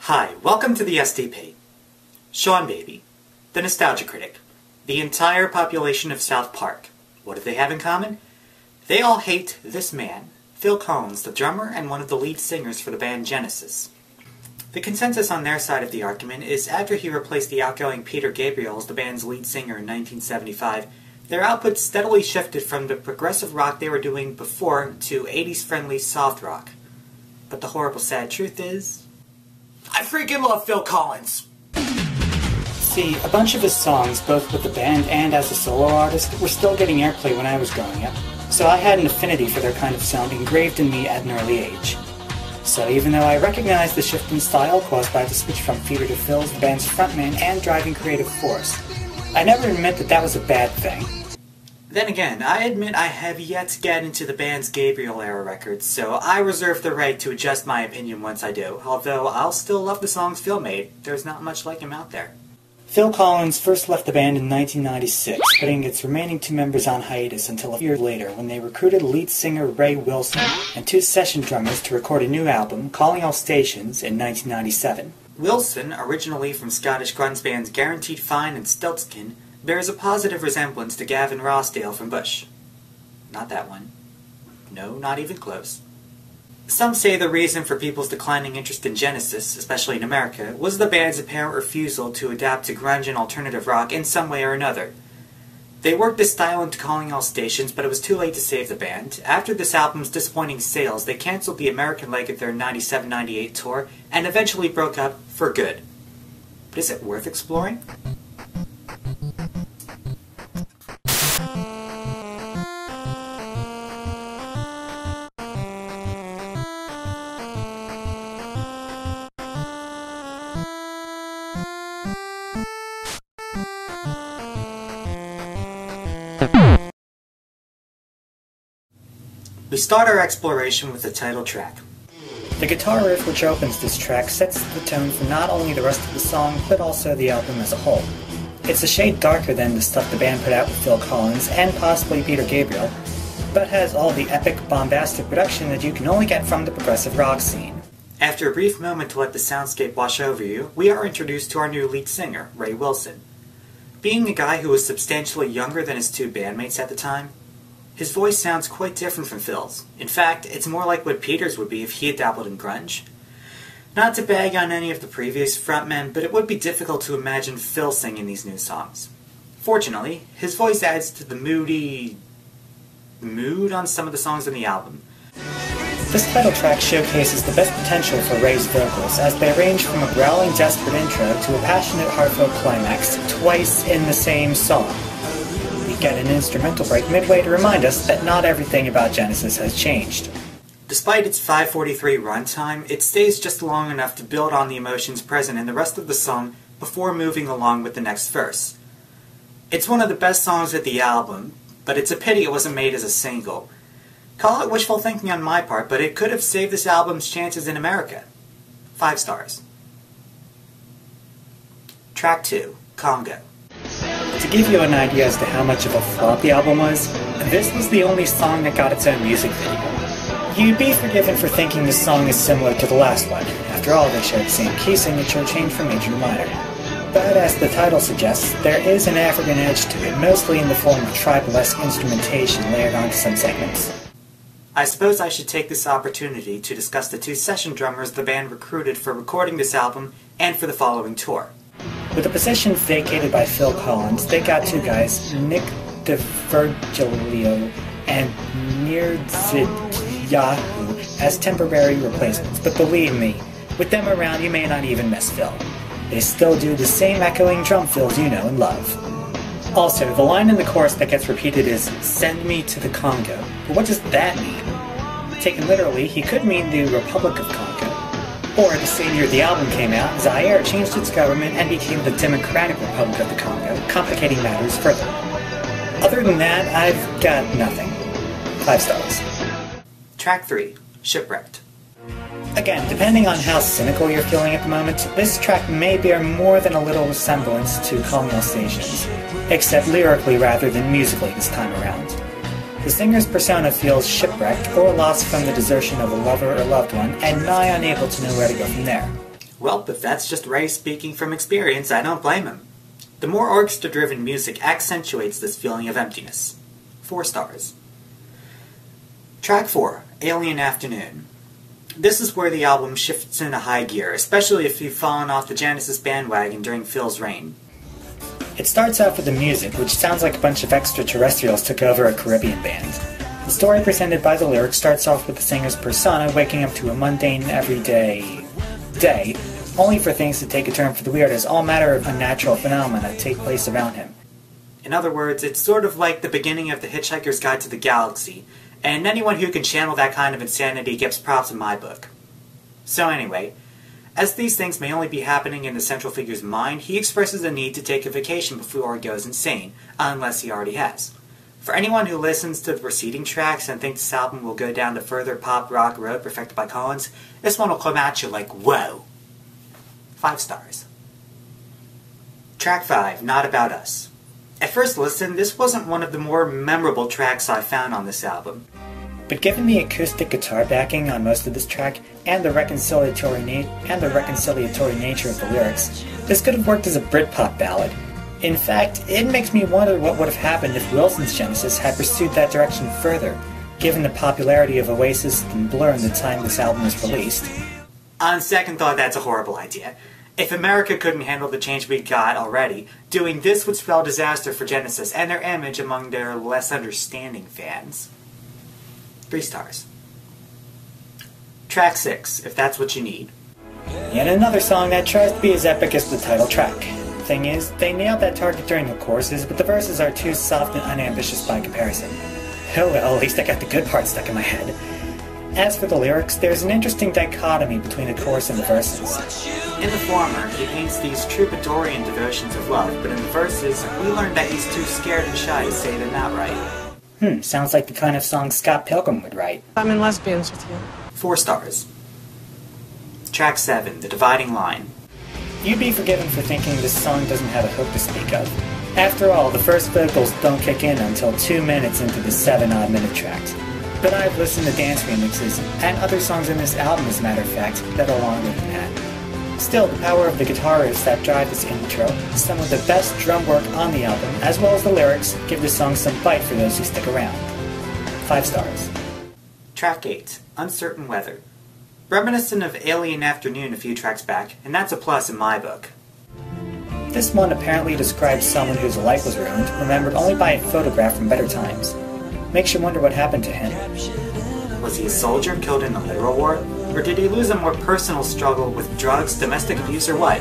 Hi, welcome to the SDP. Sean Baby, the Nostalgia Critic, the entire population of South Park. What do they have in common? They all hate this man, Phil Collins, the drummer and one of the lead singers for the band Genesis. The consensus on their side of the argument is after he replaced the outgoing Peter Gabriel as the band's lead singer in 1975, their output steadily shifted from the progressive rock they were doing before to 80s-friendly soft rock. But the horrible sad truth is, I freaking love Phil Collins! See, a bunch of his songs, both with the band and as a solo artist, were still getting airplay when I was growing up, so I had an affinity for their kind of sound engraved in me at an early age. So even though I recognize the shift in style caused by the switch from Peter to Phil as the band's frontman and driving creative force, I never admit that that was a bad thing. Then again, I admit I have yet to get into the band's Gabriel-era records, so I reserve the right to adjust my opinion once I do, although I'll still love the songs Phil made. There's not much like him out there. Phil Collins first left the band in 1996, putting its remaining two members on hiatus until a year later when they recruited lead singer Ray Wilson and two session drummers to record a new album, Calling All Stations, in 1997. Wilson, originally from Scottish grunge bands Guaranteed Fine and Stiltskin, bears a positive resemblance to Gavin Rossdale from Bush. Not that one. No, not even close. Some say the reason for people's declining interest in Genesis, especially in America, was the band's apparent refusal to adapt to grunge and alternative rock in some way or another. They worked this style into Calling All Stations, but it was too late to save the band. After this album's disappointing sales, they cancelled the American leg of their 97-98 tour, and eventually broke up for good. But is it worth exploring? We start our exploration with the title track. The guitar riff which opens this track sets the tone for not only the rest of the song, but also the album as a whole. It's a shade darker than the stuff the band put out with Phil Collins and possibly Peter Gabriel, but has all the epic, bombastic production that you can only get from the progressive rock scene. After a brief moment to let the soundscape wash over you, we are introduced to our new lead singer, Ray Wilson. Being a guy who was substantially younger than his two bandmates at the time, his voice sounds quite different from Phil's. In fact, it's more like what Peter's would be if he had dabbled in grunge. Not to bag on any of the previous frontmen, but it would be difficult to imagine Phil singing these new songs. Fortunately, his voice adds to the mood on some of the songs on the album. This title track showcases the best potential for Ray's vocals, as they range from a growling, desperate intro to a passionate, heartfelt climax, twice in the same song. We get an instrumental break midway to remind us that not everything about Genesis has changed. Despite its 5:43 runtime, it stays just long enough to build on the emotions present in the rest of the song before moving along with the next verse. It's one of the best songs of the album, but it's a pity it wasn't made as a single. Call it wishful thinking on my part, but it could have saved this album's chances in America. 5 stars. Track 2, Congo. To give you an idea as to how much of a flop the album was, this was the only song that got its own music video. You'd be forgiven for thinking this song is similar to the last one. After all, they share the same key signature change from major to minor. But as the title suggests, there is an African edge to it, mostly in the form of tribal-esque instrumentation layered onto some segments. I suppose I should take this opportunity to discuss the two session drummers the band recruited for recording this album and for the following tour. With the position vacated by Phil Collins, they got two guys, Nick DeVirgilio and Nirdzidyahu, as temporary replacements. But believe me, with them around you may not even miss Phil. They still do the same echoing drum fills you know and love. Also, the line in the chorus that gets repeated is, "Send me to the Congo." But what does that mean? Taken literally, he could mean the Republic of Congo. Or, the same year the album came out, Zaire changed its government and became the Democratic Republic of the Congo, complicating matters further. Other than that, I've got nothing. 5 stars. Track 3, Shipwrecked. Again, depending on how cynical you're feeling at the moment, this track may bear more than a little resemblance to Calling All Stations, except lyrically rather than musically this time around. The singer's persona feels shipwrecked or lost from the desertion of a lover or loved one, and nigh unable to know where to go from there. Well, if that's just Ray speaking from experience, I don't blame him. The more orchestra-driven music accentuates this feeling of emptiness. 4 stars. Track 4, Alien Afternoon. This is where the album shifts into high gear, especially if you've fallen off the Genesis bandwagon during Phil's reign. It starts off with the music, which sounds like a bunch of extraterrestrials took over a Caribbean band. The story presented by the lyrics starts off with the singer's persona waking up to a mundane, everyday day, only for things to take a turn for the weird as all matter of unnatural phenomena take place around him. In other words, it's sort of like the beginning of The Hitchhiker's Guide to the Galaxy, and anyone who can channel that kind of insanity gets props in my book. So anyway, as these things may only be happening in the central figure's mind, he expresses a need to take a vacation before he goes insane, unless he already has. For anyone who listens to the preceding tracks and thinks this album will go down the further pop rock road perfected by Collins, this one will come at you like, whoa! 5 stars. Track 5, Not About Us. At first listen, this wasn't one of the more memorable tracks I found on this album. But given the acoustic guitar backing on most of this track, and the reconciliatory nature of the lyrics, this could have worked as a Britpop ballad. In fact, it makes me wonder what would have happened if Wilson's Genesis had pursued that direction further, given the popularity of Oasis and Blur in the time this album was released. On second thought, that's a horrible idea. If America couldn't handle the change we got already, doing this would spell disaster for Genesis and their image among their less understanding fans. 3 stars. Track 6, If That's What You Need. Yet another song that tries to be as epic as the title track. Thing is, they nailed that target during the choruses, but the verses are too soft and unambitious by comparison. Oh well, at least I got the good part stuck in my head. As for the lyrics, there's an interesting dichotomy between the chorus and the verses. In the former, he paints these troubadourian devotions of love, but in the verses, we learn that he's too scared and shy to say them outright. Sounds like the kind of song Scott Pilgrim would write. I'm in Lesbians with you. 4 stars. Track 7, The Dividing Line. You'd be forgiven for thinking this song doesn't have a hook to speak of. After all, the first vocals don't kick in until 2 minutes into the 7-odd minute track. But I've listened to dance remixes, and other songs in this album, as a matter of fact, that are longer than that. Still, the power of the guitar riffs that drive this intro, some of the best drum work on the album, as well as the lyrics, give the song some bite for those who stick around. 5 stars. Track 8, Uncertain Weather. Reminiscent of Alien Afternoon a few tracks back, and that's a plus in my book. This one apparently describes someone whose life was ruined, remembered only by a photograph from better times. Makes you wonder what happened to him. Was he a soldier killed in the literal war? Or did he lose a more personal struggle with drugs, domestic abuse, or what?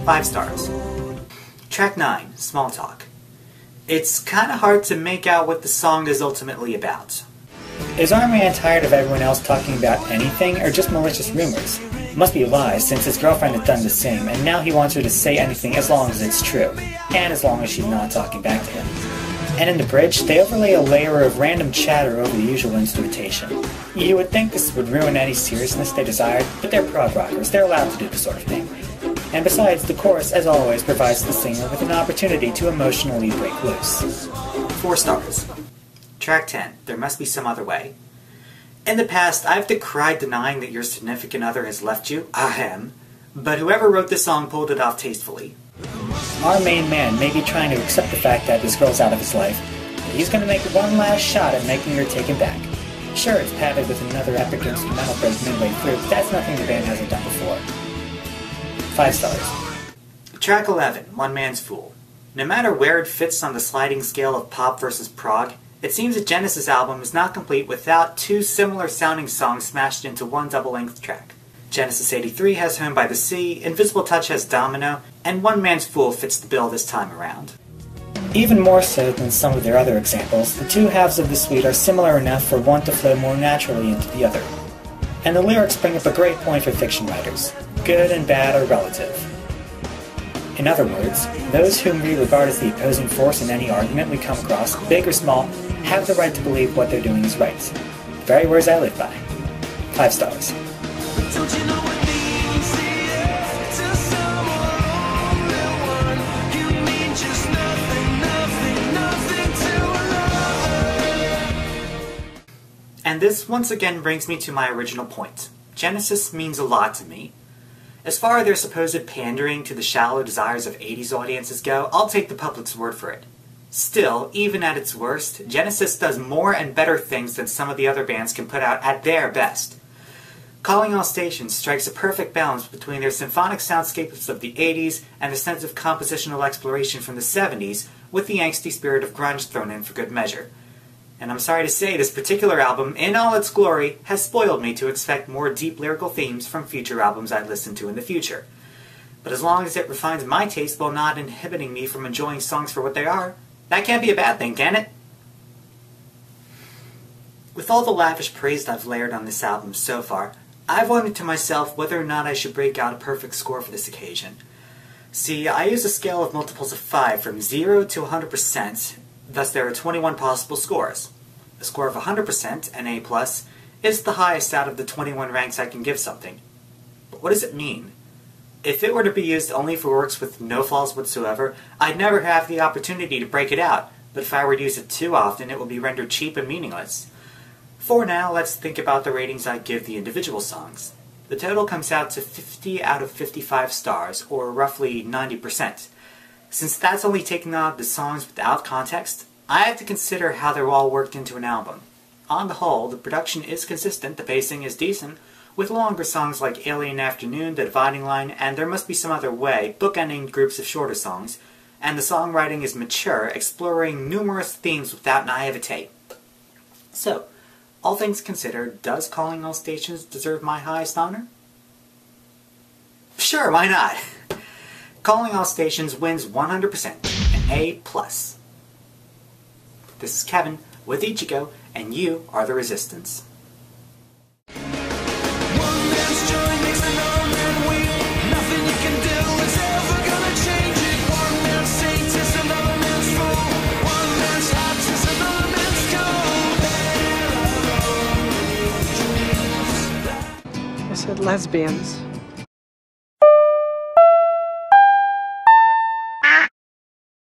5 stars. Track 9, Small Talk. It's kinda hard to make out what the song is ultimately about. Is Our Man tired of everyone else talking about anything, or just malicious rumors? Must be lies, since his girlfriend had done the same, and now he wants her to say anything as long as it's true, and as long as she's not talking back to him. And in the bridge, they overlay a layer of random chatter over the usual instrumentation. You would think this would ruin any seriousness they desired, but they're prog rockers, they're allowed to do this sort of thing. And besides, the chorus, as always, provides the singer with an opportunity to emotionally break loose. 4 stars. Track 10, There Must Be Some Other Way. In the past, I've decried denying that your significant other has left you, ahem, but whoever wrote this song pulled it off tastefully. Our main man may be trying to accept the fact that this girl's out of his life, but he's going to make one last shot at making her take him back. Sure, it's padded with another epic instrumental break midway through, but that's nothing the band hasn't done before. 5 stars. Track 11, One Man's Fool. No matter where it fits on the sliding scale of pop versus prog, it seems a Genesis album is not complete without 2 similar-sounding songs smashed into one double-length track. Genesis 83 has Home by the Sea, Invisible Touch has Domino, and One Man's Fool fits the bill this time around. Even more so than some of their other examples, the 2 halves of the suite are similar enough for one to flow more naturally into the other. And the lyrics bring up a great point for fiction writers. Good and bad are relative. In other words, those whom we regard as the opposing force in any argument we come across, big or small, have the right to believe what they're doing is right. The very words I live by. 5 stars. Don't you know what means to someone only one? You mean just nothing, nothing, nothing to another. And this once again brings me to my original point. Genesis means a lot to me. As far as their supposed pandering to the shallow desires of 80s audiences go, I'll take the public's word for it. Still, even at its worst, Genesis does more and better things than some of the other bands can put out at their best. Calling All Stations strikes a perfect balance between their symphonic soundscapes of the 80s and the sense of compositional exploration from the 70s, with the angsty spirit of grunge thrown in for good measure. And I'm sorry to say, this particular album, in all its glory, has spoiled me to expect more deep lyrical themes from future albums I'd listen to in the future. But as long as it refines my taste while not inhibiting me from enjoying songs for what they are, that can't be a bad thing, can it? With all the lavish praise I've layered on this album so far, I've wondered to myself whether or not I should break out a perfect score for this occasion. See, I use a scale of multiples of 5 from 0 to 100%, thus there are 21 possible scores. A score of 100%, an A+, is the highest out of the 21 ranks I can give something. But what does it mean? If it were to be used only for works with no flaws whatsoever, I'd never have the opportunity to break it out, but if I were to use it too often, it would be rendered cheap and meaningless. For now, let's think about the ratings I give the individual songs. The total comes out to 50 out of 55 stars, or roughly 90%. Since that's only taking out the songs without context, I have to consider how they're all worked into an album. On the whole, the production is consistent, the pacing is decent, with longer songs like Alien Afternoon, The Dividing Line, and There Must Be Some Other Way, bookending groups of shorter songs, and the songwriting is mature, exploring numerous themes without naivete. So, all things considered, does Calling All Stations deserve my highest honor? Sure, why not? Calling All Stations wins 100%, an A+. This is Kevin with Ichigo, and you are the Resistance. I said lesbians.